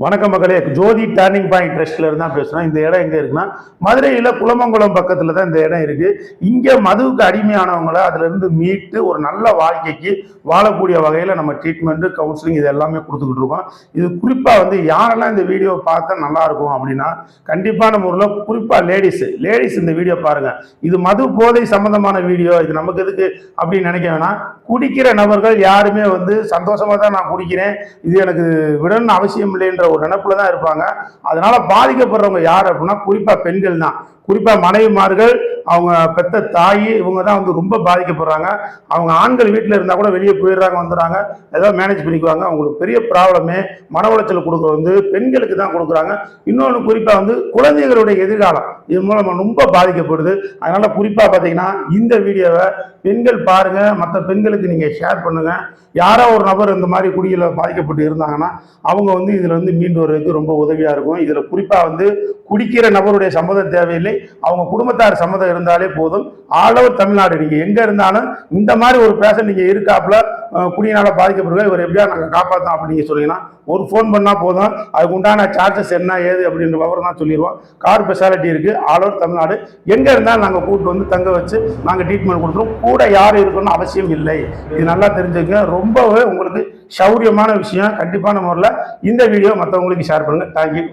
வணக்கம் மகளே, ஜோதி turning point ட்ரஸ்ட்ல இருந்தா பேசுறோம். இந்த இடம் எங்க இருக்குன்னா மதுரையில குலமங்குளம் பக்கத்துல தான் இந்த இடம் இருக்கு. இங்க மதுவுக்கு அடிமையானவங்களை அதுல இருந்து மீட்டு ஒரு நல்ல வாழ்க்கைக்கு வாழக்கூடிய வகையில நம்ம ட்ரீட்மெண்ட், கவுன்சிலிங் இது எல்லாமே கொடுத்துக்கிட்டு இருக்கோம். இது குறிப்பா யாரெல்லாம் இந்த வீடியோ பார்க்க நல்லா இருக்கும் அப்படின்னா கண்டிப்பான முறையில் குறிப்பா லேடிஸ் இந்த வீடியோ பாருங்க. இது மது போதை சம்பந்தமான வீடியோ, இது நமக்கு எதுக்கு அப்படின்னு நினைக்க வேணாம். குடிக்கிற நபர்கள் யாருமே சந்தோஷமா தான் நான் குடிக்கிறேன், இது எனக்கு விடணும்னு அவசியம் இல்லைன்ற ஒரு நினைப்புல தான் இருப்பாங்க. அதனால பாதிக்கப்படுறவங்க யார் அப்படின்னா குறிப்பா பெண்கள் தான். குறிப்பா மனைவிமார்கள், அவங்க பெத்த தாய், இவங்க தான் ரொம்ப பாதிக்கப்படுறாங்க. அவங்க ஆண்கள் வீட்டில் இருந்தால் கூட வெளியே போயிடுறாங்க, வந்துடுறாங்க, ஏதோ மேனேஜ் பண்ணிக்குவாங்க. அவங்களுக்கு பெரிய ப்ராப்ளமே மன உளைச்சல் கொடுக்குறது பெண்களுக்கு தான் கொடுக்குறாங்க. இன்னொன்று குறிப்பாக குழந்தைகளுடைய எதிர்காலம் இது மூலம் ரொம்ப பாதிக்கப்படுது. அதனால குறிப்பாக பார்த்தீங்கன்னா இந்த வீடியோவை பெண்கள் பாருங்க, மற்ற பெண்களுக்கு நீங்கள் ஷேர் பண்ணுங்க. யாரோ ஒரு நபர் இந்த மாதிரி குடியில் பாதிக்கப்பட்டு இருந்தாங்கன்னா அவங்க இதுல மீண்டு வர்றதுக்கு ரொம்ப உதவியா இருக்கும். இதுல குறிப்பா குடிக்கிற நபருடைய சம்மதம் தேவையில்லை, அவங்க குடும்பத்தார் சம்மதம் இருந்தாலே போதும். ஆல் ஓவர் தமிழ்நாடு நீங்க எங்க இருந்தாலும் இந்த மாதிரி ஒரு பேஷண்ட் நீங்க இருக்காப்புல குடியினால பாதிக்கப்படுங்க, இவர் எப்படியா நாங்க காப்பாற்றோம் அப்படின்னு சொன்னீங்கன்னா ஒரு ஃபோன் பண்ணா போதும். அதுக்கு உண்டான சார்ஜஸ் என்ன ஏது அப்படின்ற விவரம் தான் சொல்லிடுவோம். கார் ஸ்பெஷாலிட்டி இருக்கு ஆல் ஓவர் தமிழ்நாடு. எங்க இருந்தாலும் நாங்க கூப்பிட்டு தங்க வச்சு நாங்க ட்ரீட்மெண்ட் கொடுத்துருவோம். கூட யாரும் இருக்கணும்னு அவசியம் இல்லை. இது நல்லா தெரிஞ்சுக்க. ரொம்பவே உங்களுக்கு சௌரியமான விஷயம். கண்டிப்பான முறையில் இந்த வீடியோ மற்றவங்களுக்கு ஷேர் பண்ணுங்க. தேங்க்யூ.